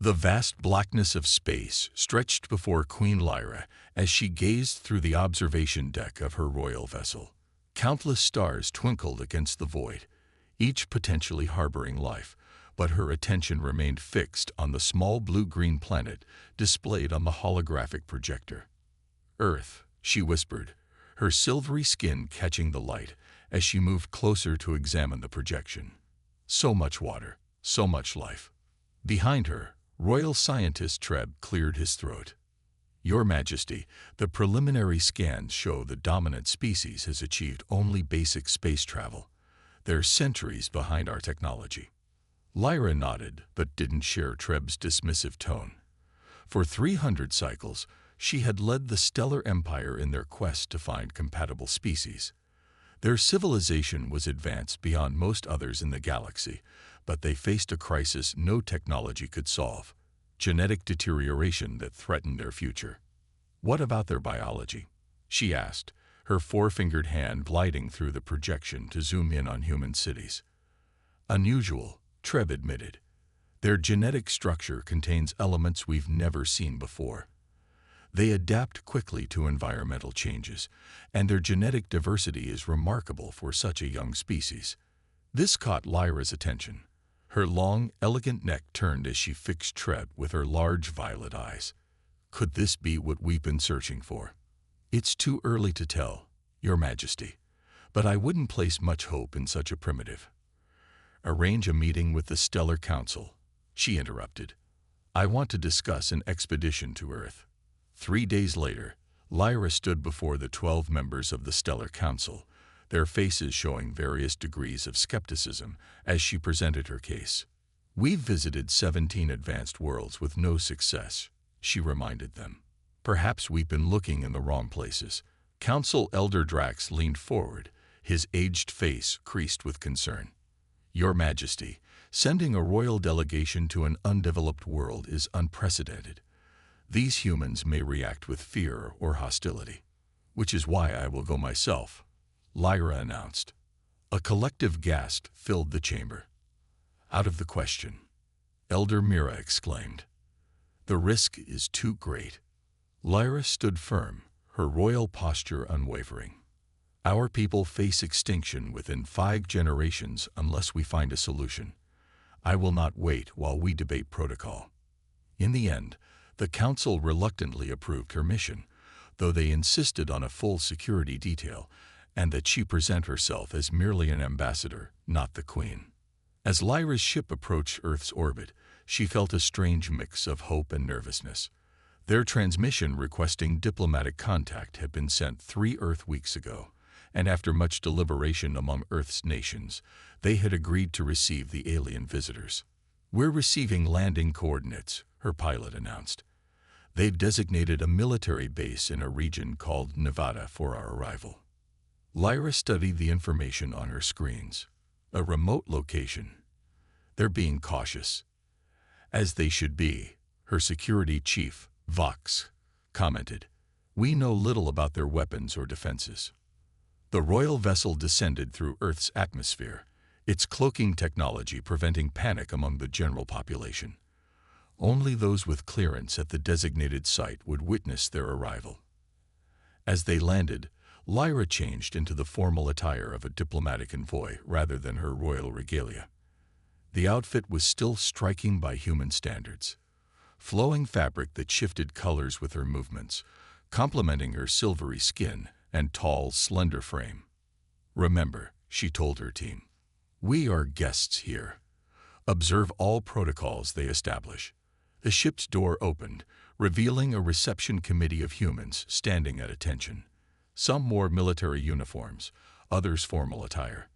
The vast blackness of space stretched before Queen Lyra as she gazed through the observation deck of her royal vessel. Countless stars twinkled against the void, each potentially harboring life, but her attention remained fixed on the small blue-green planet displayed on the holographic projector. "Earth," she whispered, her silvery skin catching the light as she moved closer to examine the projection. So much water, so much life. Behind her, Royal Scientist Treb cleared his throat. "Your Majesty, the preliminary scans show the dominant species has achieved only basic space travel. They're centuries behind our technology." Lyra nodded, but didn't share Treb's dismissive tone. For 300 cycles, she had led the stellar empire in their quest to find compatible species. Their civilization was advanced beyond most others in the galaxy, but they faced a crisis no technology could solve: genetic deterioration that threatened their future. "What about their biology?" she asked, her four-fingered hand gliding through the projection to zoom in on human cities. "Unusual," Treb admitted. "Their genetic structure contains elements we've never seen before. They adapt quickly to environmental changes, and their genetic diversity is remarkable for such a young species." This caught Lyra's attention. Her long, elegant neck turned as she fixed Treb with her large violet eyes. "Could this be what we've been searching for?" "It's too early to tell, Your Majesty, but I wouldn't place much hope in such a primitive." "Arrange a meeting with the Stellar Council," she interrupted. "I want to discuss an expedition to Earth." 3 days later, Lyra stood before the 12 members of the Stellar Council, their faces showing various degrees of skepticism as she presented her case. "We've visited 17 advanced worlds with no success," she reminded them. "Perhaps we've been looking in the wrong places." Council Elder Drax leaned forward, his aged face creased with concern. "Your Majesty, sending a royal delegation to an undeveloped world is unprecedented. These humans may react with fear or hostility." "Which is why I will go myself," Lyra announced. A collective gasp filled the chamber. "Out of the question," Elder Mira exclaimed. "The risk is too great." Lyra stood firm, her royal posture unwavering. "Our people face extinction within 5 generations unless we find a solution. I will not wait while we debate protocol." In the end, the Council reluctantly approved her mission, though they insisted on a full security detail and that she present herself as merely an ambassador, not the Queen. As Lyra's ship approached Earth's orbit, she felt a strange mix of hope and nervousness. Their transmission requesting diplomatic contact had been sent 3 Earth weeks ago, and after much deliberation among Earth's nations, they had agreed to receive the alien visitors. "We're receiving landing coordinates," her pilot announced. "They've designated a military base in a region called Nevada for our arrival." Lyra studied the information on her screens. A remote location. "They're being cautious." "As they should be," her security chief, Vox, commented. "We know little about their weapons or defenses." The royal vessel descended through Earth's atmosphere, its cloaking technology preventing panic among the general population. Only those with clearance at the designated site would witness their arrival. As they landed, Lyra changed into the formal attire of a diplomatic envoy rather than her royal regalia. The outfit was still striking by human standards. Flowing fabric that shifted colors with her movements, complementing her silvery skin and tall, slender frame. "Remember," she told her team, "we are guests here. Observe all protocols they establish." The ship's door opened, revealing a reception committee of humans standing at attention. Some wore military uniforms, others formal attire.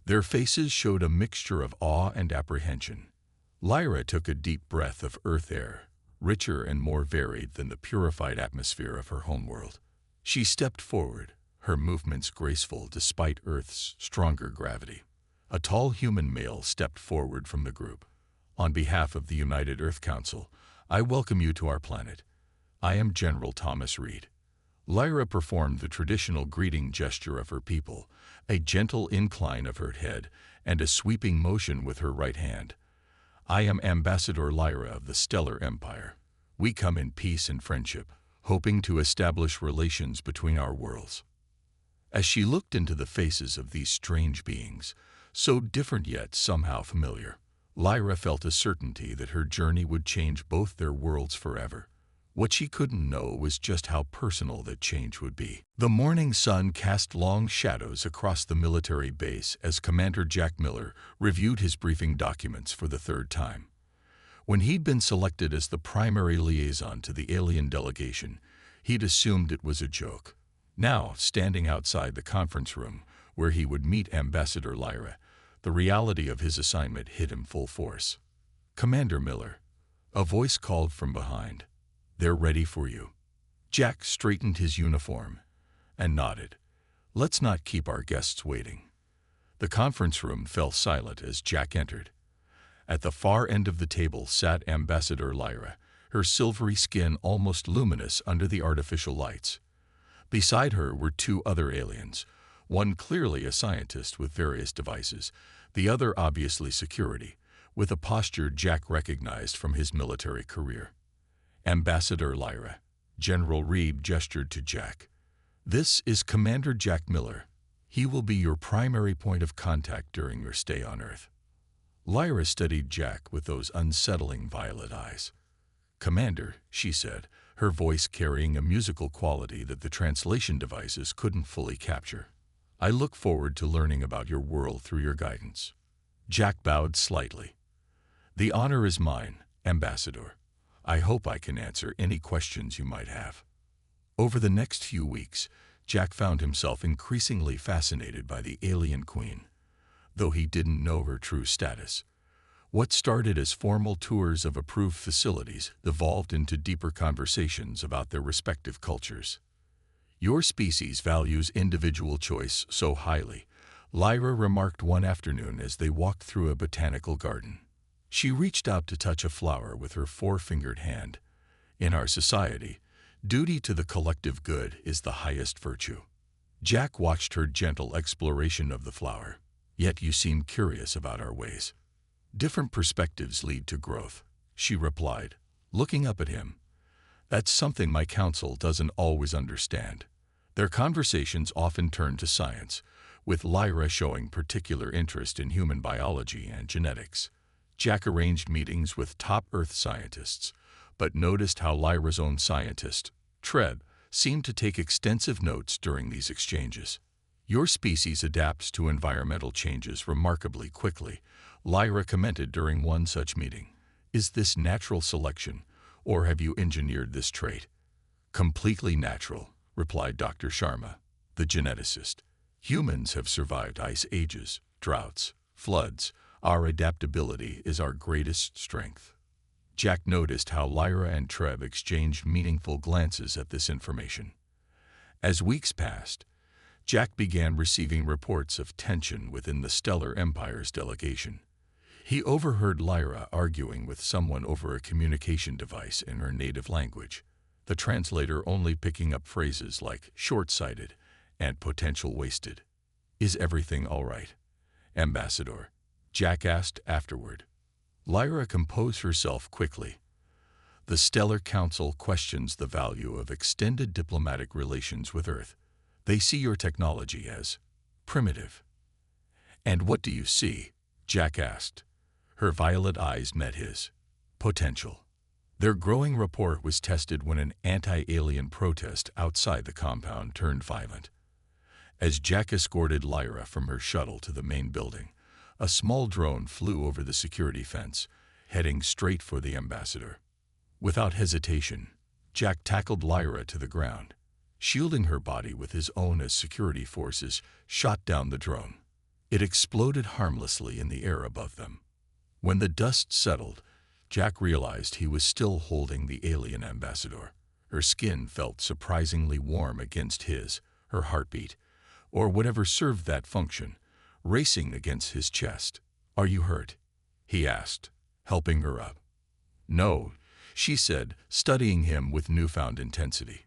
Their faces showed a mixture of awe and apprehension. Lyra took a deep breath of Earth air, richer and more varied than the purified atmosphere of her homeworld. She stepped forward, her movements graceful despite Earth's stronger gravity. A tall human male stepped forward from the group. "On behalf of the United Earth Council, I welcome you to our planet. I am General Thomas Reed." Lyra performed the traditional greeting gesture of her people, a gentle incline of her head and a sweeping motion with her right hand. I am Ambassador Lyra of the Stellar Empire. We come in peace and friendship, hoping to establish relations between our worlds." As she looked into the faces of these strange beings, so different yet somehow familiar, Lyra felt a certainty that her journey would change both their worlds forever. What she couldn't know was just how personal that change would be. The morning sun cast long shadows across the military base as Commander Jack Miller reviewed his briefing documents for the third time. When he'd been selected as the primary liaison to the alien delegation, he'd assumed it was a joke. Now, standing outside the conference room, where he would meet Ambassador Lyra, the reality of his assignment hit him full force. "Commander Miller," a voice called from behind. "They're ready for you." Jack straightened his uniform and nodded. "Let's not keep our guests waiting." The conference room fell silent as Jack entered. At the far end of the table sat Ambassador Lyra, her silvery skin almost luminous under the artificial lights. Beside her were two other aliens, one clearly a scientist with various devices, the other obviously security, with a posture Jack recognized from his military career. "Ambassador Lyra," General Reed gestured to Jack. "This is Commander Jack Miller. He will be your primary point of contact during your stay on Earth." Lyra studied Jack with those unsettling violet eyes. "Commander," she said, her voice carrying a musical quality that the translation devices couldn't fully capture. "I look forward to learning about your world through your guidance." Jack bowed slightly. "The honor is mine, Ambassador. I hope I can answer any questions you might have." Over the next few weeks, Jack found himself increasingly fascinated by the alien queen, though he didn't know her true status. What started as formal tours of approved facilities evolved into deeper conversations about their respective cultures. "Your species values individual choice so highly," Lyra remarked one afternoon as they walked through a botanical garden. She reached out to touch a flower with her four-fingered hand. "In our society, duty to the collective good is the highest virtue." Jack watched her gentle exploration of the flower. "Yet you seem curious about our ways." "Different perspectives lead to growth," she replied, looking up at him. "That's something my council doesn't always understand." Their conversations often turned to science, with Lyra showing particular interest in human biology and genetics. Jack arranged meetings with top Earth scientists, but noticed how Lyra's own scientist, Treb, seemed to take extensive notes during these exchanges. "Your species adapts to environmental changes remarkably quickly," Lyra commented during one such meeting. "Is this natural selection, or have you engineered this trait?" "Completely natural," replied Dr. Sharma, the geneticist. "Humans have survived ice ages, droughts, floods. Our adaptability is our greatest strength." Jack noticed how Lyra and Treb exchanged meaningful glances at this information. As weeks passed, Jack began receiving reports of tension within the Stellar Empire's delegation. He overheard Lyra arguing with someone over a communication device in her native language, the translator only picking up phrases like short-sighted and potential wasted. "Is everything all right, Ambassador?" Jack asked afterward. Lyra composed herself quickly. "The Stellar Council questions the value of extended diplomatic relations with Earth. They see your technology as primitive." "And what do you see?" Jack asked. Her violet eyes met his. "Potential." Their growing rapport was tested when an anti-alien protest outside the compound turned violent. As Jack escorted Lyra from her shuttle to the main building, a small drone flew over the security fence, heading straight for the ambassador. Without hesitation, Jack tackled Lyra to the ground, shielding her body with his own as security forces shot down the drone. It exploded harmlessly in the air above them. When the dust settled, Jack realized he was still holding the alien ambassador. Her skin felt surprisingly warm against his, her heartbeat, or whatever served that function, racing against his chest. "Are you hurt?" he asked, helping her up. "No," she said, studying him with newfound intensity.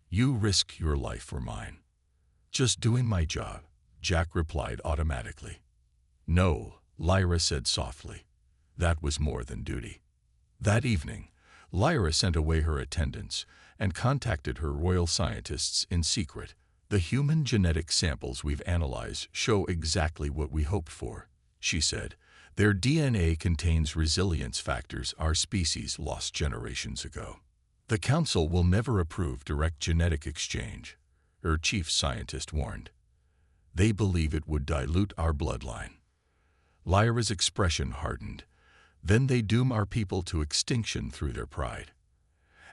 "You risk your life for mine." "Just doing my job," Jack replied automatically. "No," Lyra said softly. That was more than duty. That evening, Lyra sent away her attendants and contacted her royal scientists in secret. The human genetic samples we've analyzed show exactly what we hoped for, she said. Their DNA contains resilience factors our species lost generations ago. The Council will never approve direct genetic exchange, her chief scientist warned. They believe it would dilute our bloodline. Lyra's expression hardened. Then they doom our people to extinction through their pride.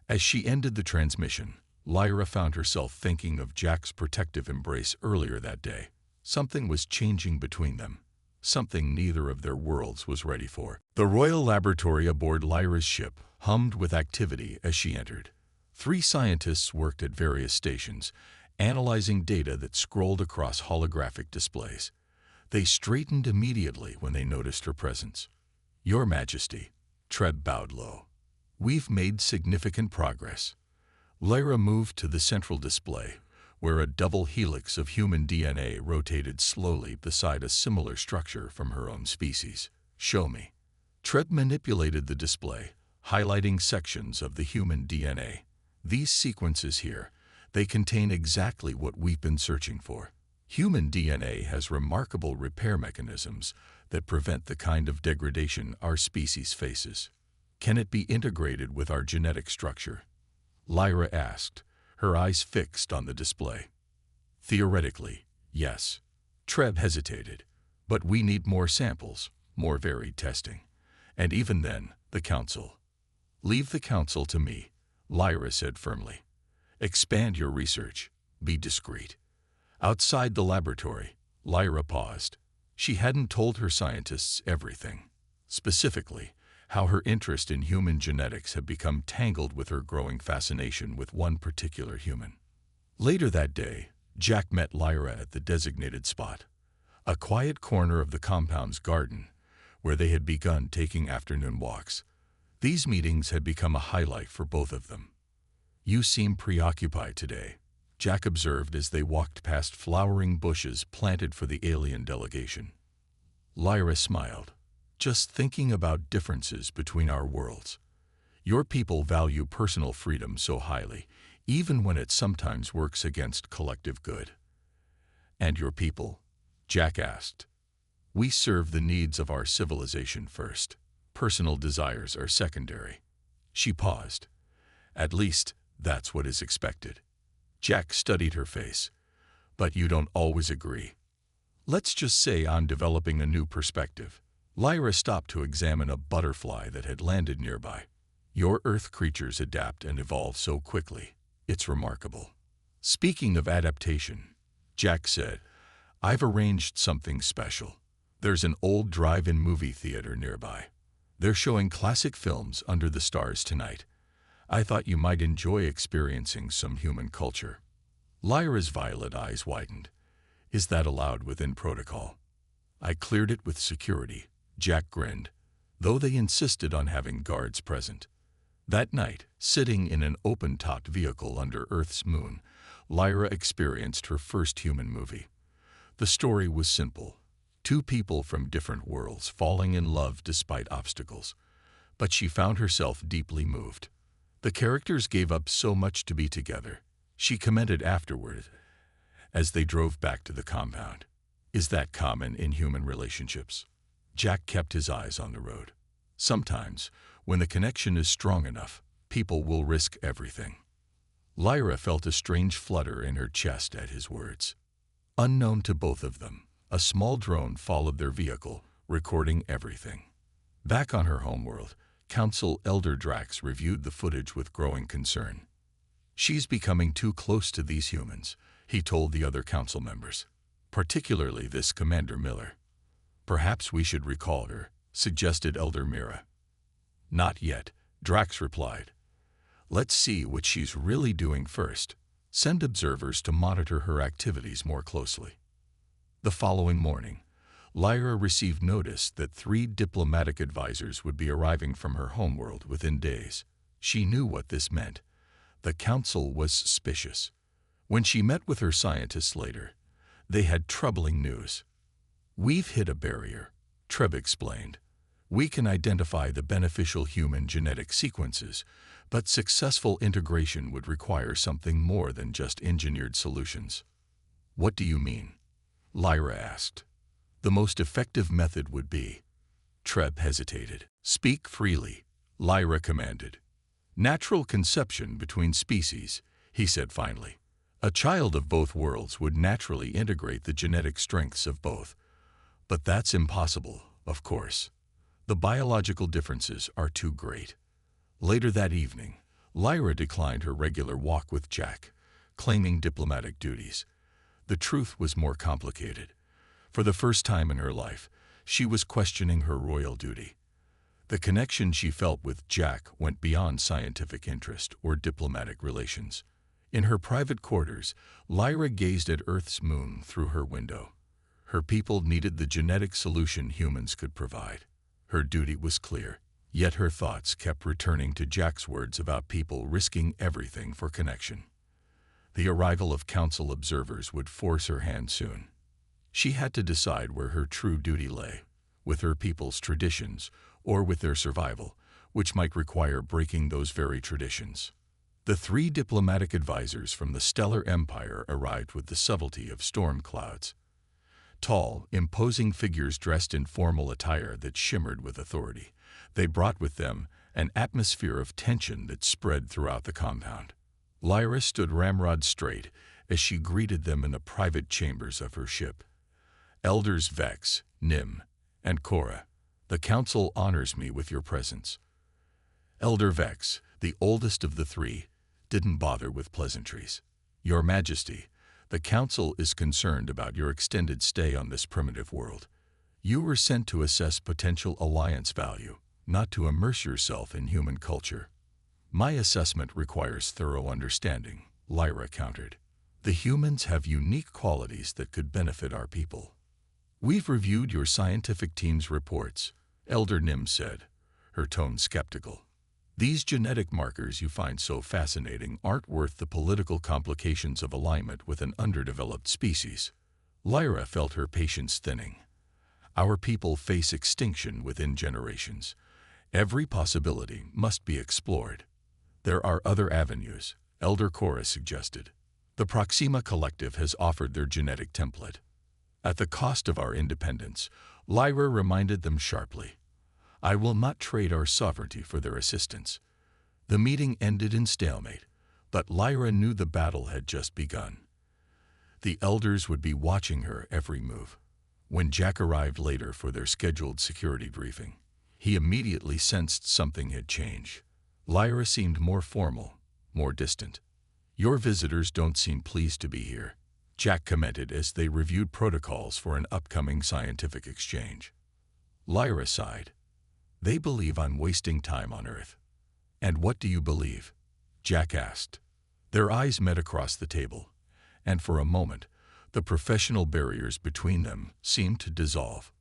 As she ended the transmission, Lyra found herself thinking of Jack's protective embrace earlier that day. Something was changing between them, something neither of their worlds was ready for. The Royal Laboratory aboard Lyra's ship hummed with activity as she entered. 3 scientists worked at various stations, analyzing data that scrolled across holographic displays. They straightened immediately when they noticed her presence. "Your Majesty," Treb bowed low. "We've made significant progress." Lyra moved to the central display, where a double helix of human DNA rotated slowly beside a similar structure from her own species. "Show me." Treb manipulated the display, highlighting sections of the human DNA. "These sequences here, they contain exactly what we've been searching for. Human DNA has remarkable repair mechanisms that prevent the kind of degradation our species faces. Can it be integrated with our genetic structure?" Lyra asked, her eyes fixed on the display. "Theoretically, yes." Treb hesitated. "But we need more samples, more varied testing. And even then, the Council." "Leave the Council to me," Lyra said firmly. "Expand your research. Be discreet." Outside the laboratory, Lyra paused. She hadn't told her scientists everything. Specifically, how her interest in human genetics had become tangled with her growing fascination with one particular human. Later that day, Jack met Lyra at the designated spot, a quiet corner of the compound's garden, where they had begun taking afternoon walks. These meetings had become a highlight for both of them. "You seem preoccupied today," Jack observed as they walked past flowering bushes planted for the alien delegation. Lyra smiled. "Just thinking about differences between our worlds. Your people value personal freedom so highly, even when it sometimes works against collective good." "And your people?" Jack asked. "We serve the needs of our civilization first. Personal desires are secondary." She paused. "At least, that's what is expected." Jack studied her face. "But you don't always agree." "Let's just say I'm developing a new perspective." Lyra stopped to examine a butterfly that had landed nearby. "Your Earth creatures adapt and evolve so quickly. It's remarkable." "Speaking of adaptation," Jack said, "I've arranged something special. There's an old drive-in movie theater nearby. They're showing classic films under the stars tonight. I thought you might enjoy experiencing some human culture." Lyra's violet eyes widened. "Is that allowed within protocol?" "I cleared it with security," Jack grinned, though they insisted on having guards present. That night, sitting in an open-topped vehicle under Earth's moon, Lyra experienced her first human movie. The story was simple. 2 people from different worlds falling in love despite obstacles. But she found herself deeply moved. The characters gave up so much to be together, she commented afterward as they drove back to the compound. "Is that common in human relationships?" Jack kept his eyes on the road. "Sometimes, when the connection is strong enough, people will risk everything." Lyra felt a strange flutter in her chest at his words. Unknown to both of them, a small drone followed their vehicle, recording everything. Back on her homeworld, Council Elder Drax reviewed the footage with growing concern. "She's becoming too close to these humans," he told the other council members, "particularly this Commander Miller." "Perhaps we should recall her," suggested Elder Mira. "Not yet," Drax replied. "Let's see what she's really doing first. Send observers to monitor her activities more closely." The following morning, Lyra received notice that 3 diplomatic advisors would be arriving from her homeworld within days. She knew what this meant. The council was suspicious. When she met with her scientists later, they had troubling news. "We've hit a barrier," Treb explained. We can identify the beneficial human genetic sequences, but successful integration would require something more than just engineered solutions. What do you mean? Lyra asked. The most effective method would be. Treb hesitated. Speak freely, Lyra commanded. Natural conception between species, he said finally. A child of both worlds would naturally integrate the genetic strengths of both. But that's impossible, of course. The biological differences are too great. Later that evening, Lyra declined her regular walk with Jack, claiming diplomatic duties. The truth was more complicated. For the first time in her life, she was questioning her royal duty. The connection she felt with Jack went beyond scientific interest or diplomatic relations. In her private quarters, Lyra gazed at Earth's moon through her window. Her people needed the genetic solution humans could provide. Her duty was clear, yet her thoughts kept returning to Jack's words about people risking everything for connection. The arrival of council observers would force her hand soon. She had to decide where her true duty lay, with her people's traditions or with their survival, which might require breaking those very traditions. The 3 diplomatic advisors from the Stellar Empire arrived with the subtlety of storm clouds. Tall, imposing figures dressed in formal attire that shimmered with authority, they brought with them an atmosphere of tension that spread throughout the compound. Lyra stood ramrod straight as she greeted them in the private chambers of her ship. Elders Vex, Nim, and Cora, the council honors me with your presence. Elder Vex, the oldest of the 3, didn't bother with pleasantries. Your Majesty, the council is concerned about your extended stay on this primitive world. You were sent to assess potential alliance value, not to immerse yourself in human culture. My assessment requires thorough understanding, Lyra countered. The humans have unique qualities that could benefit our people. We've reviewed your scientific team's reports, Elder Nim said, her tone skeptical. These genetic markers you find so fascinating aren't worth the political complications of alignment with an underdeveloped species. Lyra felt her patience thinning. Our people face extinction within generations. Every possibility must be explored. There are other avenues, Elder Cora suggested. The Proxima Collective has offered their genetic template. At the cost of our independence, Lyra reminded them sharply. I will not trade our sovereignty for their assistance. The meeting ended in stalemate, but Lyra knew the battle had just begun. The elders would be watching her every move. When Jack arrived later for their scheduled security briefing, he immediately sensed something had changed. Lyra seemed more formal, more distant. Your visitors don't seem pleased to be here, Jack commented as they reviewed protocols for an upcoming scientific exchange. Lyra sighed. They believe I'm wasting time on Earth. And what do you believe? Jack asked. Their eyes met across the table, and for a moment, the professional barriers between them seemed to dissolve.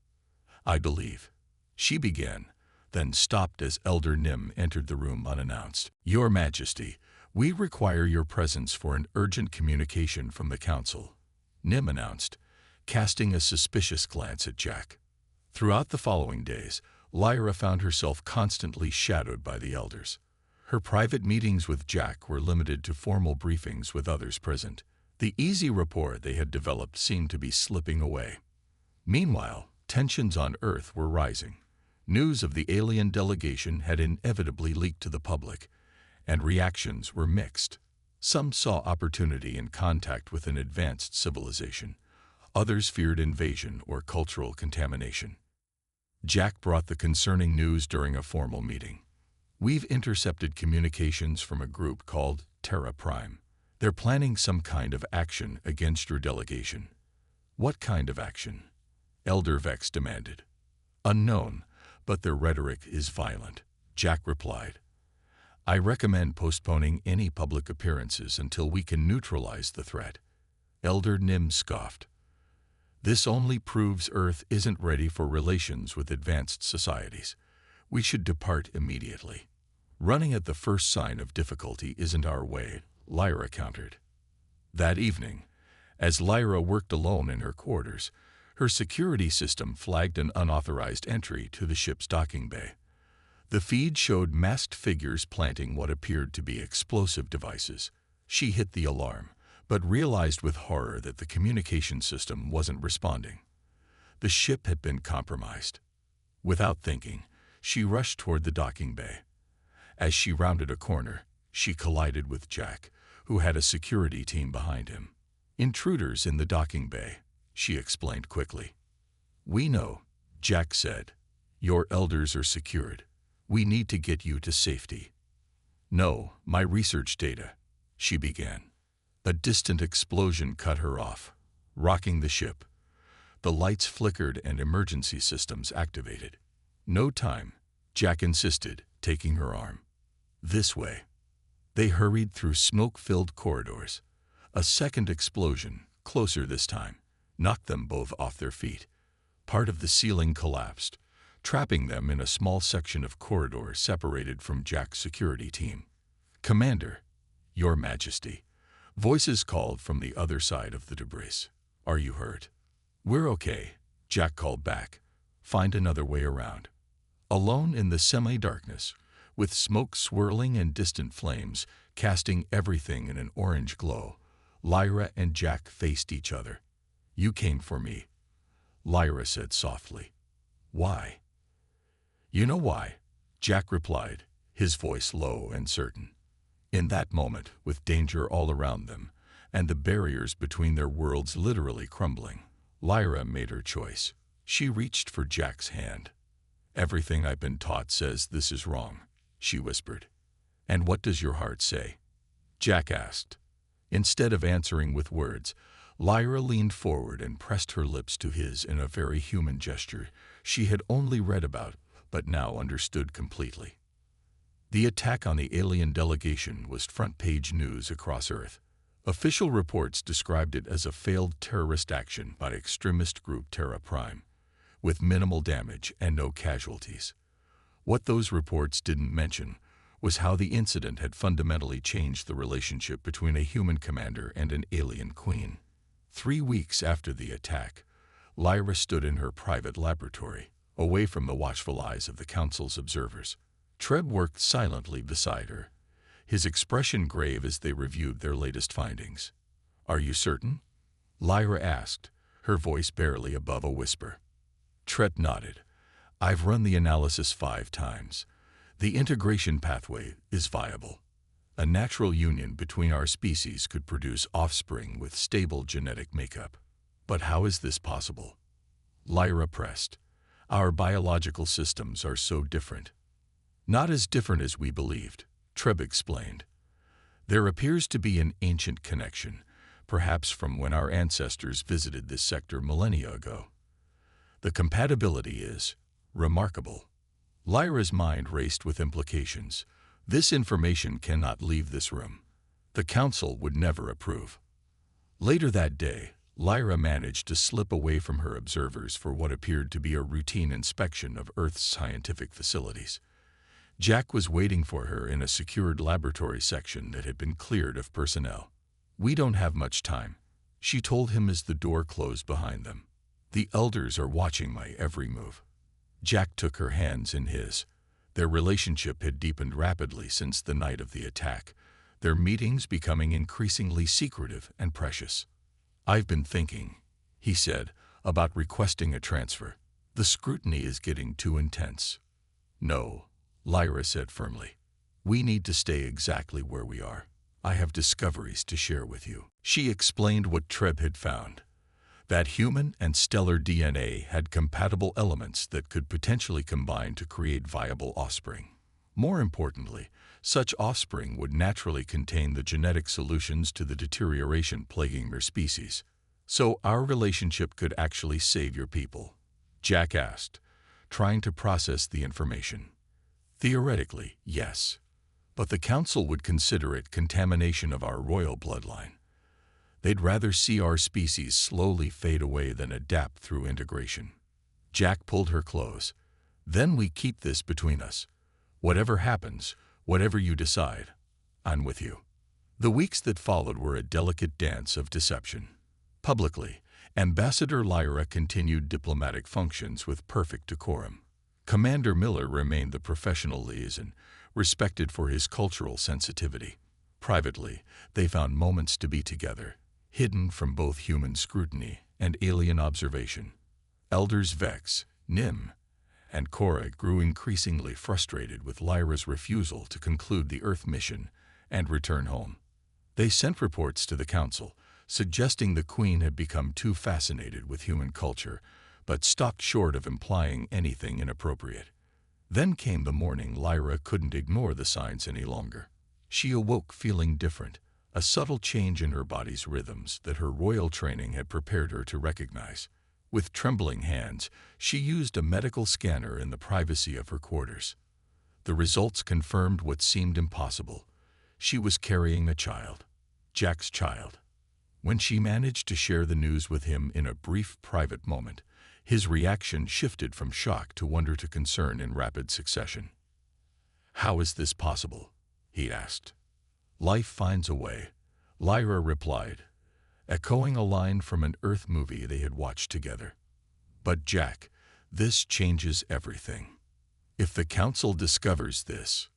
I believe. She began, then stopped as Elder Nim entered the room unannounced. Your Majesty, we require your presence for an urgent communication from the Council, Nim announced, casting a suspicious glance at Jack. Throughout the following days, Lyra found herself constantly shadowed by the elders. Her private meetings with Jack were limited to formal briefings with others present. The easy rapport they had developed seemed to be slipping away. Meanwhile, tensions on Earth were rising. News of the alien delegation had inevitably leaked to the public, and reactions were mixed. Some saw opportunity in contact with an advanced civilization. Others feared invasion or cultural contamination. Jack brought the concerning news during a formal meeting. We've intercepted communications from a group called Terra Prime. They're planning some kind of action against your delegation. What kind of action? Elder Vex demanded. Unknown, but their rhetoric is violent, Jack replied. I recommend postponing any public appearances until we can neutralize the threat. Elder Nim scoffed. This only proves Earth isn't ready for relations with advanced societies. We should depart immediately. Running at the first sign of difficulty isn't our way, Lyra countered. That evening, as Lyra worked alone in her quarters, Her security system flagged an unauthorized entry to the ship's docking bay. The feed showed masked figures planting what appeared to be explosive devices. She hit the alarm, but realized with horror that the communication system wasn't responding. The ship had been compromised. Without thinking, she rushed toward the docking bay. As she rounded a corner, she collided with Jack, who had a security team behind him. "Intruders in the docking bay," she explained quickly. "We know," Jack said. "Your elders are secured. We need to get you to safety." "No, my research data," she began. A distant explosion cut her off, rocking the ship. The lights flickered and emergency systems activated. "No time," Jack insisted, taking her arm. "This way." They hurried through smoke-filled corridors. A second explosion, closer this time, knocked them both off their feet. Part of the ceiling collapsed, trapping them in a small section of corridor separated from Jack's security team. "Commander, Your Majesty," voices called from the other side of the debris. "Are you hurt?" "We're okay," Jack called back. "Find another way around." Alone in the semi-darkness, with smoke swirling and distant flames casting everything in an orange glow, Lyra and Jack faced each other. "You came for me," Lyra said softly. "Why?" "You know why," Jack replied, his voice low and certain. In that moment, with danger all around them, and the barriers between their worlds literally crumbling, Lyra made her choice. She reached for Jack's hand. "Everything I've been taught says this is wrong," she whispered. "And what does your heart say?" Jack asked. Instead of answering with words, Lyra leaned forward and pressed her lips to his in a very human gesture she had only read about, but now understood completely. The attack on the alien delegation was front-page news across Earth. Official reports described it as a failed terrorist action by extremist group Terra Prime, with minimal damage and no casualties. What those reports didn't mention was how the incident had fundamentally changed the relationship between a human commander and an alien queen. 3 weeks after the attack, Lyra stood in her private laboratory, away from the watchful eyes of the Council's observers. Treb worked silently beside her, his expression grave as they reviewed their latest findings. "Are you certain?" Lyra asked, her voice barely above a whisper. Treb nodded. "I've run the analysis 5 times. The integration pathway is viable. A natural union between our species could produce offspring with stable genetic makeup. But how is this possible?" Lyra pressed. "Our biological systems are so different." "Not as different as we believed," Treb explained. "There appears to be an ancient connection, perhaps from when our ancestors visited this sector millennia ago. The compatibility is remarkable." Lyra's mind raced with implications. This information cannot leave this room. The Council would never approve. Later that day, Lyra managed to slip away from her observers for what appeared to be a routine inspection of Earth's scientific facilities. Jack was waiting for her in a secured laboratory section that had been cleared of personnel. "We don't have much time," she told him as the door closed behind them. "The elders are watching my every move." Jack took her hands in his. Their relationship had deepened rapidly since the night of the attack, their meetings becoming increasingly secretive and precious. "I've been thinking," he said, "about requesting a transfer. The scrutiny is getting too intense." "No," Lyra said firmly. "We need to stay exactly where we are. I have discoveries to share with you." She explained what Treb had found. That human and stellar DNA had compatible elements that could potentially combine to create viable offspring. More importantly, such offspring would naturally contain the genetic solutions to the deterioration plaguing their species. "So our relationship could actually save your people?" Jack asked, trying to process the information. "Theoretically, yes. But the Council would consider it contamination of our royal bloodline. They'd rather see our species slowly fade away than adapt through integration." Jack pulled her close. "Then we keep this between us. Whatever happens, whatever you decide, I'm with you." The weeks that followed were a delicate dance of deception. Publicly, Ambassador Lyra continued diplomatic functions with perfect decorum. Commander Miller remained the professional liaison, respected for his cultural sensitivity. Privately, they found moments to be together, hidden from both human scrutiny and alien observation. Elders Vex, Nim, and Cora grew increasingly frustrated with Lyra's refusal to conclude the Earth mission and return home. They sent reports to the Council, suggesting the Queen had become too fascinated with human culture, but stopped short of implying anything inappropriate. Then came the morning Lyra couldn't ignore the signs any longer. She awoke feeling different, a subtle change in her body's rhythms that her royal training had prepared her to recognize. With trembling hands, she used a medical scanner in the privacy of her quarters. The results confirmed what seemed impossible. She was carrying a child, Jack's child. When she managed to share the news with him in a brief private moment, his reaction shifted from shock to wonder to concern in rapid succession. "How is this possible?" he asked. "Life finds a way," Lyra replied, echoing a line from an Earth movie they had watched together. "But Jack, this changes everything. If the Council discovers this,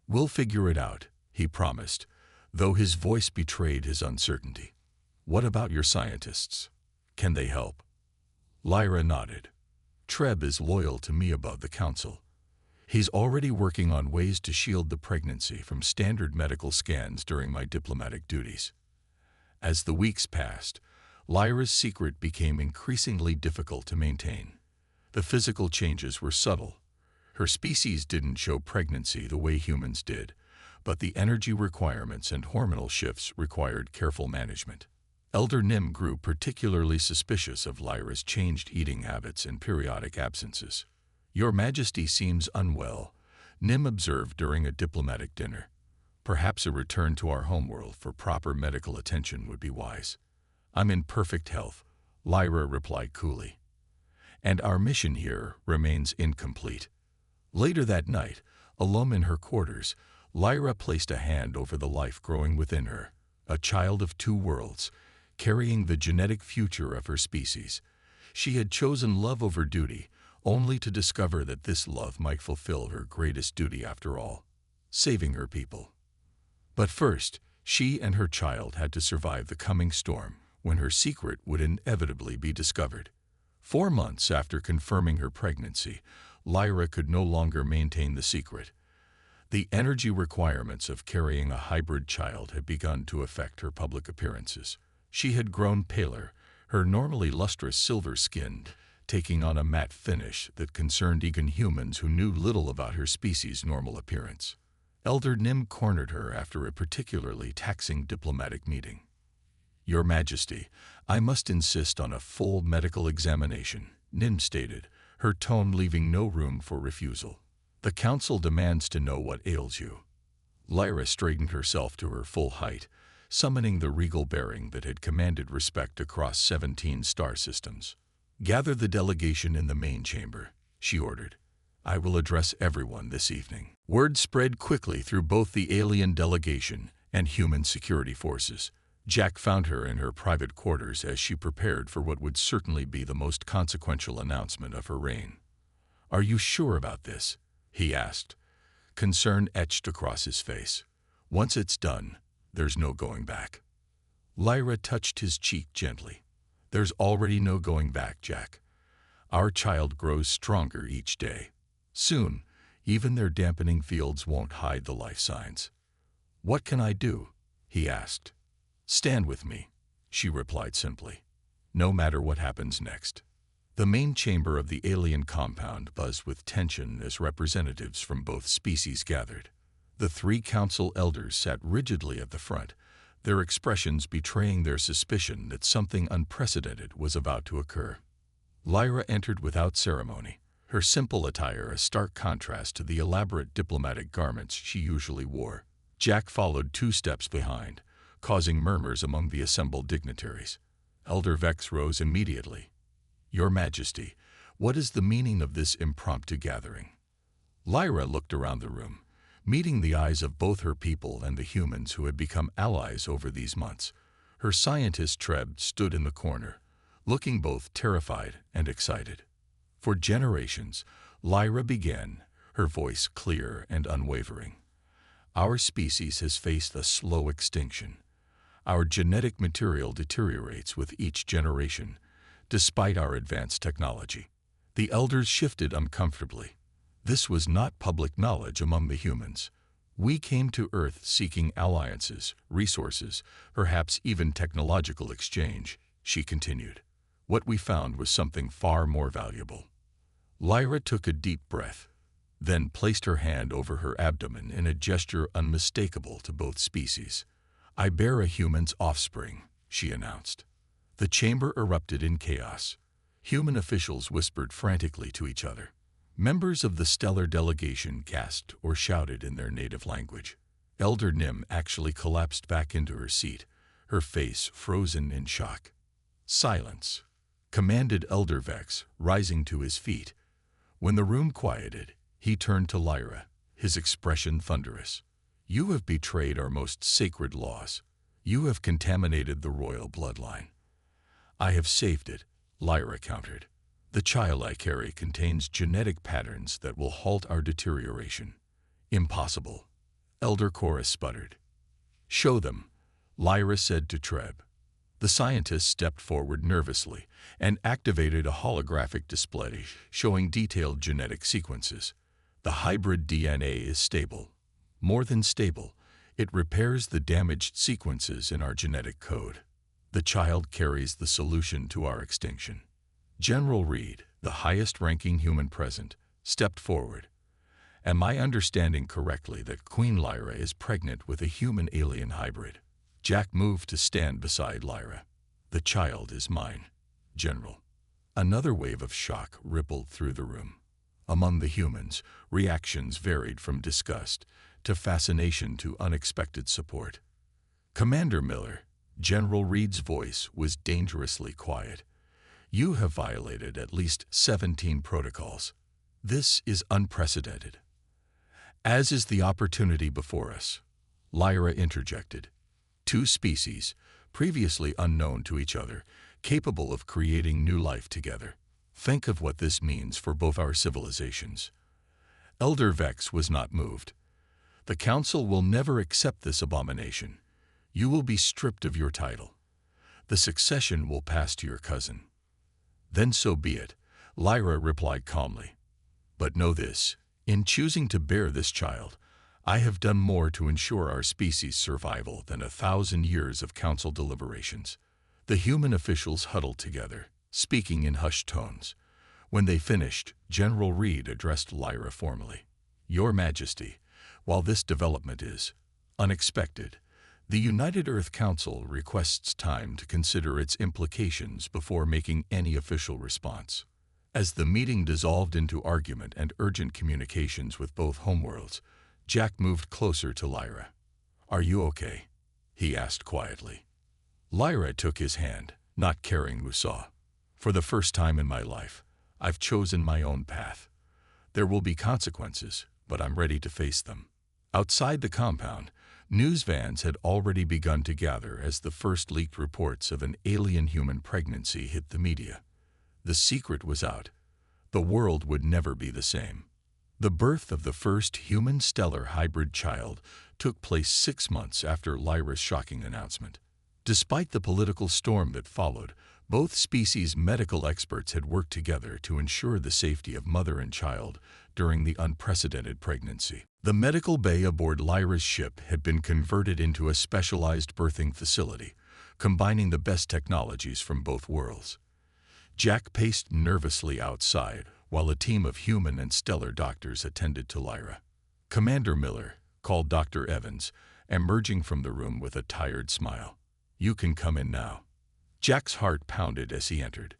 we'll figure it out," he promised, though his voice betrayed his uncertainty. "What about your scientists? Can they help?" Lyra nodded. "Treb is loyal to me above the Council. He's already working on ways to shield the pregnancy from standard medical scans during my diplomatic duties." As the weeks passed, Lyra's secret became increasingly difficult to maintain. The physical changes were subtle. Her species didn't show pregnancy the way humans did, but the energy requirements and hormonal shifts required careful management. Elder Nim grew particularly suspicious of Lyra's changed eating habits and periodic absences. "Your Majesty seems unwell," Nim observed during a diplomatic dinner. "Perhaps a return to our homeworld for proper medical attention would be wise." "I'm in perfect health," Lyra replied coolly. "And our mission here remains incomplete." Later that night, alone in her quarters, Lyra placed a hand over the life growing within her, a child of two worlds, carrying the genetic future of her species. She had chosen love over duty, only to discover that this love might fulfill her greatest duty after all, saving her people. But first, she and her child had to survive the coming storm, when her secret would inevitably be discovered. 4 months after confirming her pregnancy, Lyra could no longer maintain the secret. The energy requirements of carrying a hybrid child had begun to affect her public appearances. She had grown paler, her normally lustrous silver skin taking on a matte finish that concerned even humans who knew little about her species' normal appearance. Elder Nim cornered her after a particularly taxing diplomatic meeting. "Your Majesty, I must insist on a full medical examination," Nim stated, her tone leaving no room for refusal. "The Council demands to know what ails you." Lyra straightened herself to her full height, summoning the regal bearing that had commanded respect across 17 star systems. "Gather the delegation in the main chamber," she ordered. "I will address everyone this evening." Word spread quickly through both the alien delegation and human security forces. Jack found her in her private quarters as she prepared for what would certainly be the most consequential announcement of her reign. "Are you sure about this?" he asked, concern etched across his face. "Once it's done, there's no going back." Lyra touched his cheek gently. "There's already no going back, Jack. Our child grows stronger each day. Soon, even their dampening fields won't hide the life signs." "What can I do?" he asked. "Stand with me," she replied simply, "no matter what happens next." The main chamber of the alien compound buzzed with tension as representatives from both species gathered. The 3 council elders sat rigidly at the front, their expressions betraying their suspicion that something unprecedented was about to occur. Lyra entered without ceremony, her simple attire a stark contrast to the elaborate diplomatic garments she usually wore. Jack followed 2 steps behind, causing murmurs among the assembled dignitaries. Elder Vex rose immediately. "Your Majesty, what is the meaning of this impromptu gathering?" Lyra looked around the room, meeting the eyes of both her people and the humans who had become allies over these months. Her scientist Treb stood in the corner, looking both terrified and excited. For generations, Lyra began, her voice clear and unwavering. Our species has faced a slow extinction. Our genetic material deteriorates with each generation, despite our advanced technology. The elders shifted uncomfortably. This was not public knowledge among the humans. We came to Earth seeking alliances, resources, perhaps even technological exchange, she continued. What we found was something far more valuable. Lyra took a deep breath, then placed her hand over her abdomen in a gesture unmistakable to both species. I bear a human's offspring, she announced. The chamber erupted in chaos. Human officials whispered frantically to each other. Members of the stellar delegation gasped or shouted in their native language. Elder Nim actually collapsed back into her seat, her face frozen in shock. Silence, commanded Elder Vex, rising to his feet. When the room quieted, he turned to Lyra, his expression thunderous. You have betrayed our most sacred laws. You have contaminated the royal bloodline. I have saved it, Lyra countered. The child I carry contains genetic patterns that will halt our deterioration. Impossible, Elder Chorus sputtered. Show them, Lyra said to Treb. The scientist stepped forward nervously and activated a holographic display showing detailed genetic sequences. The hybrid DNA is stable. More than stable, it repairs the damaged sequences in our genetic code. The child carries the solution to our extinction. General Reed, the highest-ranking human present, stepped forward. Am I understanding correctly that Queen Lyra is pregnant with a human-alien hybrid? Jack moved to stand beside Lyra. The child is mine, General. Another wave of shock rippled through the room. Among the humans, reactions varied from disgust to fascination to unexpected support. Commander Miller, General Reed's voice was dangerously quiet. You have violated at least 17 protocols. This is unprecedented. As is the opportunity before us, Lyra interjected. Two species, previously unknown to each other, capable of creating new life together. Think of what this means for both our civilizations. Elder Vex was not moved. The Council will never accept this abomination. You will be stripped of your title. The succession will pass to your cousin. Then so be it, Lyra replied calmly. But know this, in choosing to bear this child, I have done more to ensure our species' survival than 1,000 years of council deliberations. The human officials huddled together, speaking in hushed tones. When they finished, General Reed addressed Lyra formally. Your Majesty, while this development is unexpected, the United Earth Council requests time to consider its implications before making any official response. As the meeting dissolved into argument and urgent communications with both homeworlds, Jack moved closer to Lyra. Are you okay? He asked quietly. Lyra took his hand, not caring who saw. For the first time in my life, I've chosen my own path. There will be consequences, but I'm ready to face them. Outside the compound, news vans had already begun to gather as the first leaked reports of an alien human pregnancy hit the media. The secret was out. The world would never be the same. The birth of the first human stellar hybrid child took place 6 months after Lyra's shocking announcement. Despite the political storm that followed, both species' medical experts had worked together to ensure the safety of mother and child during the unprecedented pregnancy. The medical bay aboard Lyra's ship had been converted into a specialized birthing facility, combining the best technologies from both worlds. Jack paced nervously outside while a team of human and stellar doctors attended to Lyra. Commander Miller, called Dr. Evans, emerging from the room with a tired smile. You can come in now. Jack's heart pounded as he entered.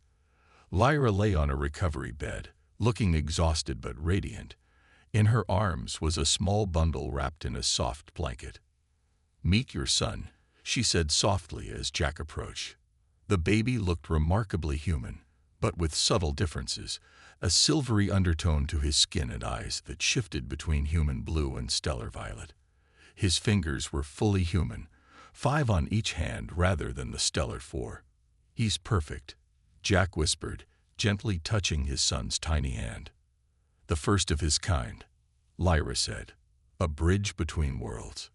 Lyra lay on a recovery bed, looking exhausted but radiant. In her arms was a small bundle wrapped in a soft blanket. Meet your son, she said softly as Jack approached. The baby looked remarkably human, but with subtle differences, a silvery undertone to his skin and eyes that shifted between human blue and stellar violet. His fingers were fully human, 5 on each hand rather than the stellar 4. He's perfect, Jack whispered, gently touching his son's tiny hand. "The first of his kind," Lyra said. "A bridge between worlds."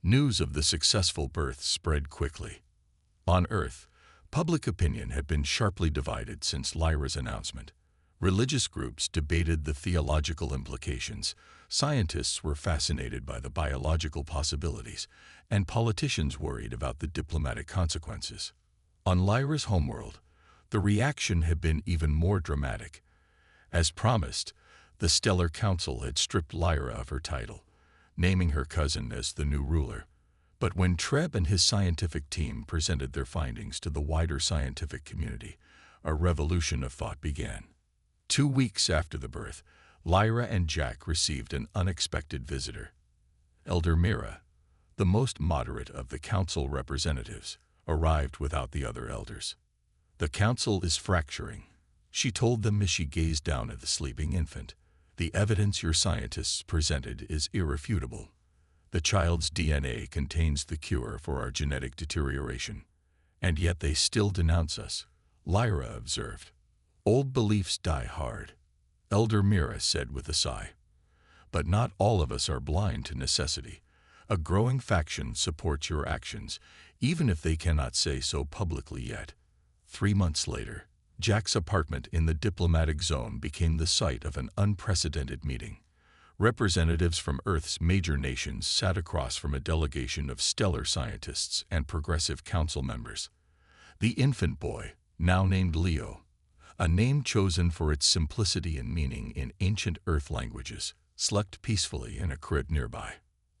News of the successful birth spread quickly. On Earth, public opinion had been sharply divided since Lyra's announcement. Religious groups debated the theological implications, scientists were fascinated by the biological possibilities, and politicians worried about the diplomatic consequences. On Lyra's homeworld, the reaction had been even more dramatic. As promised, the Stellar Council had stripped Lyra of her title, naming her cousin as the new ruler. But when Treb and his scientific team presented their findings to the wider scientific community, a revolution of thought began. 2 weeks after the birth, Lyra and Jack received an unexpected visitor. Elder Mira, the most moderate of the council representatives, arrived without the other elders. "The council is fracturing," she told them as she gazed down at the sleeping infant. "The evidence your scientists presented is irrefutable. The child's DNA contains the cure for our genetic deterioration. And yet they still denounce us," Lyra observed. "Old beliefs die hard," Elder Mira said with a sigh. "But not all of us are blind to necessity. A growing faction supports your actions, even if they cannot say so publicly yet." 3 months later, Jack's apartment in the diplomatic zone became the site of an unprecedented meeting. Representatives from Earth's major nations sat across from a delegation of stellar scientists and progressive council members. The infant boy, now named Leo, a name chosen for its simplicity and meaning in ancient Earth languages, slept peacefully in a crib nearby.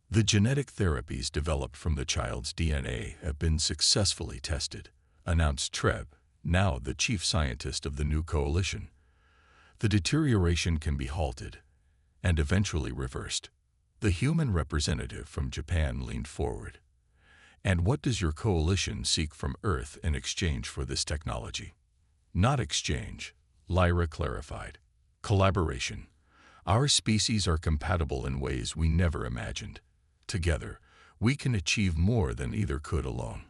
"The genetic therapies developed from the child's DNA have been successfully tested," announced Treb, now the chief scientist of the new coalition. "The deterioration can be halted and eventually reversed." The human representative from Japan leaned forward. "And what does your coalition seek from Earth in exchange for this technology?" "Not exchange," Lyra clarified. "Collaboration. Our species are compatible in ways we never imagined. Together, we can achieve more than either could alone."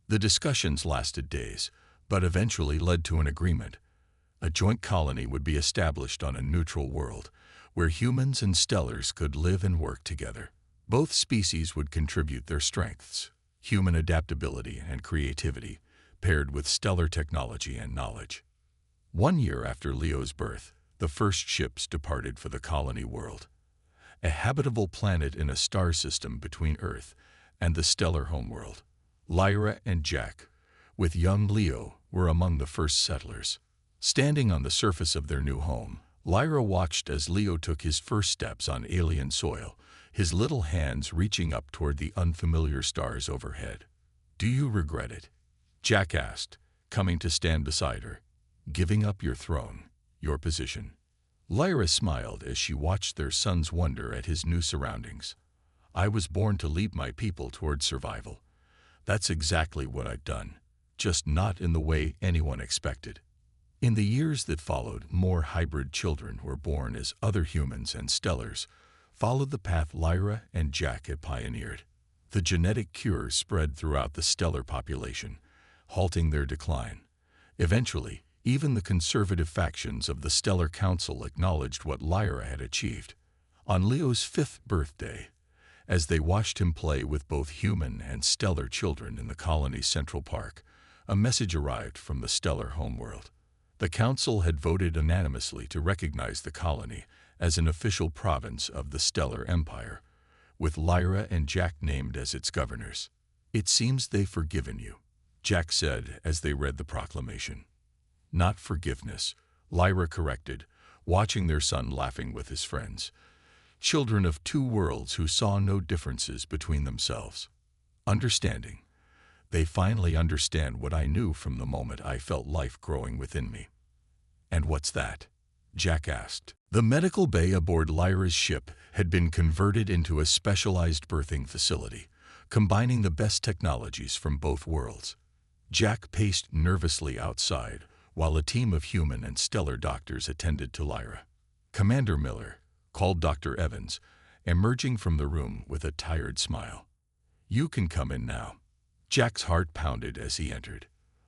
The discussions lasted days, but eventually led to an agreement. A joint colony would be established on a neutral world, where humans and stellars could live and work together. Both species would contribute their strengths, human adaptability and creativity, paired with stellar technology and knowledge. 1 year after Leo's birth, the first ships departed for the colony world, a habitable planet in a star system between Earth and the stellar homeworld. Lyra and Jack, with young Leo, were among the first settlers. Standing on the surface of their new home, Lyra watched as Leo took his first steps on alien soil, his little hands reaching up toward the unfamiliar stars overhead. "Do you regret it?" Jack asked, coming to stand beside her. "Giving up your throne, your position?" Lyra smiled as she watched their son's wonder at his new surroundings. "I was born to lead my people toward survival. That's exactly what I've done, just not in the way anyone expected." In the years that followed, more hybrid children were born as other humans and stellars followed the path Lyra and Jack had pioneered. The genetic cure spread throughout the stellar population, halting their decline. Eventually, even the conservative factions of the Stellar Council acknowledged what Lyra had achieved. On Leo's 5th birthday, as they watched him play with both human and stellar children in the colony's central park, a message arrived from the stellar homeworld. The council had voted unanimously to recognize the colony as an official province of the Stellar Empire, with Lyra and Jack named as its governors. "It seems they've forgiven you," Jack said as they read the proclamation. "Not forgiveness," Lyra corrected, watching their son laughing with his friends. "Children of 2 worlds who saw no differences between themselves. Understanding. They finally understand what I knew from the moment I felt life growing within me." "And what's that?" Jack asked. The medical bay aboard Lyra's ship had been converted into a specialized birthing facility, combining the best technologies from both worlds. Jack paced nervously outside, while a team of human and stellar doctors attended to Lyra. Commander Miller, called Dr. Evans, emerging from the room with a tired smile. "You can come in now." Jack's heart pounded as he entered.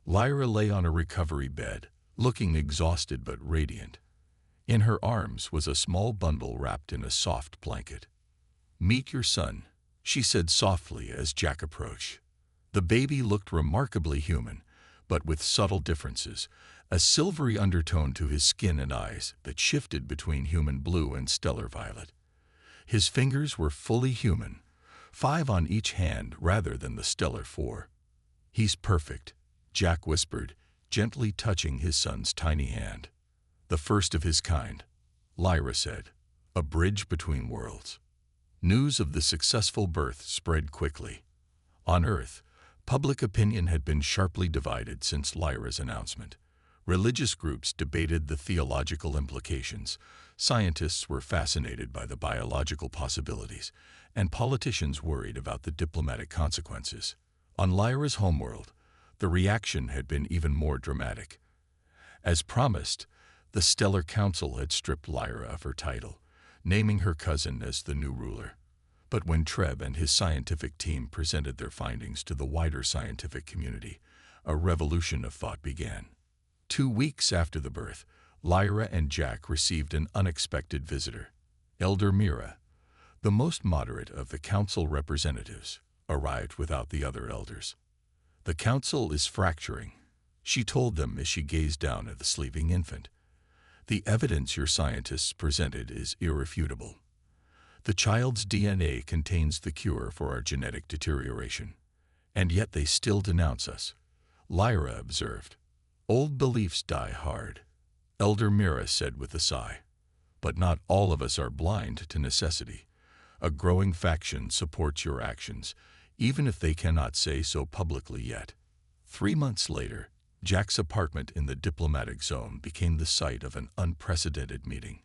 Lyra lay on a recovery bed, looking exhausted but radiant. In her arms was a small bundle wrapped in a soft blanket. "Meet your son," she said softly as Jack approached. The baby looked remarkably human, but with subtle differences, a silvery undertone to his skin and eyes that shifted between human blue and stellar violet. His fingers were fully human, 5 on each hand rather than the stellar 4. "He's perfect," Jack whispered, gently touching his son's tiny hand. "The first of his kind," Lyra said, "a bridge between worlds." News of the successful birth spread quickly. On Earth, public opinion had been sharply divided since Lyra's announcement. Religious groups debated the theological implications, scientists were fascinated by the biological possibilities, and politicians worried about the diplomatic consequences. On Lyra's homeworld, the reaction had been even more dramatic. As promised, the Stellar Council had stripped Lyra of her title, naming her cousin as the new ruler. But when Treb and his scientific team presented their findings to the wider scientific community, a revolution of thought began. 2 weeks after the birth, Lyra and Jack received an unexpected visitor. Elder Mira, the most moderate of the council representatives, arrived without the other elders. "The council is fracturing," she told them as she gazed down at the sleeping infant. "The evidence your scientists presented is irrefutable. The child's DNA contains the cure for our genetic deterioration. And yet they still denounce us," Lyra observed. "Old beliefs die hard," Elder Mira said with a sigh. "But not all of us are blind to necessity. A growing faction supports your actions, even if they cannot say so publicly yet." 3 months later, Jack's apartment in the diplomatic zone became the site of an unprecedented meeting.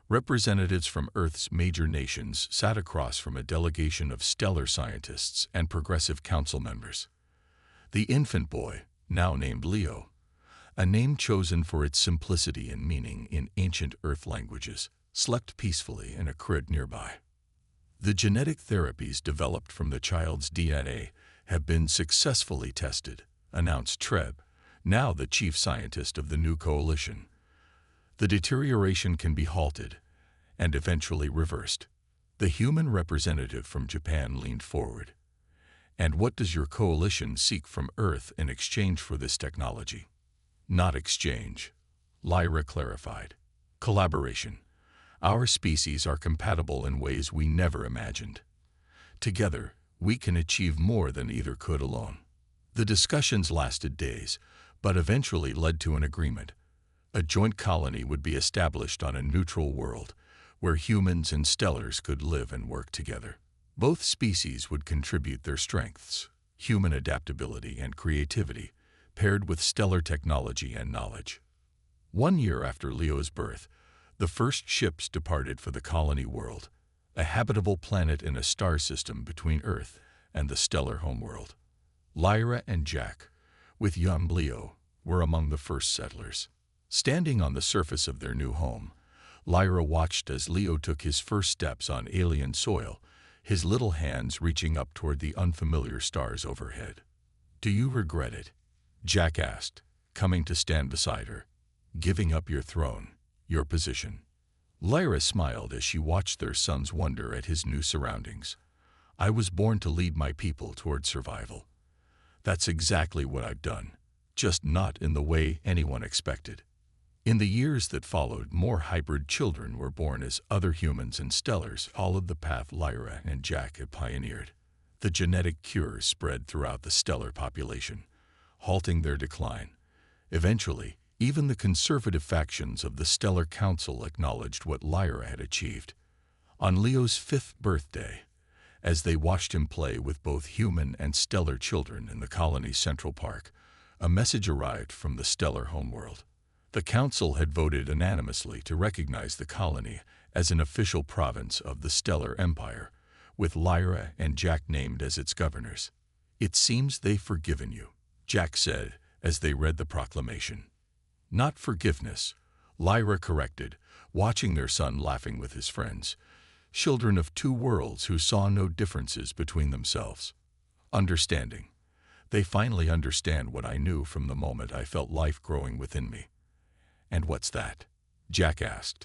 Representatives from Earth's major nations sat across from a delegation of stellar scientists and progressive council members. The infant boy, now named Leo, a name chosen for its simplicity and meaning in ancient Earth languages, slept peacefully in a crib nearby. "The genetic therapies developed from the child's DNA have been successfully tested," announced Treb, now the chief scientist of the new coalition. "The deterioration can be halted and eventually reversed." The human representative from Japan leaned forward. "And what does your coalition seek from Earth in exchange for this technology?" "Not exchange," Lyra clarified. "Collaboration. Our species are compatible in ways we never imagined. Together, we can achieve more than either could alone." The discussions lasted days, but eventually led to an agreement. A joint colony would be established on a neutral world, where humans and stellars could live and work together. Both species would contribute their strengths, human adaptability and creativity, paired with stellar technology and knowledge. 1 year after Leo's birth, the first ships departed for the colony world, a habitable planet in a star system between Earth and the stellar homeworld. Lyra and Jack, with young Leo, were among the first settlers. Standing on the surface of their new home, Lyra watched as Leo took his first steps on alien soil, his little hands reaching up toward the unfamiliar stars overhead. "Do you regret it?" Jack asked, coming to stand beside her. "Giving up your throne, your position?" Lyra smiled as she watched their son's wonder at his new surroundings. "I was born to lead my people toward survival. That's exactly what I've done, just not in the way anyone expected." In the years that followed, more hybrid children were born as other humans and stellars followed the path Lyra and Jack had pioneered. The genetic cure spread throughout the stellar population, halting their decline. Eventually, even the conservative factions of the Stellar Council acknowledged what Lyra had achieved. On Leo's 5th birthday, as they watched him play with both human and stellar children in the colony's Central Park, a message arrived from the stellar homeworld. The council had voted unanimously to recognize the colony as an official province of the Stellar Empire, with Lyra and Jack named as its governors. "It seems they've forgiven you," Jack said as they read the proclamation. "Not forgiveness," Lyra corrected, watching their son laughing with his friends, children of 2 worlds who saw no differences between themselves. "Understanding. They finally understand what I knew from the moment I felt life growing within me. And what's that? Jack asked.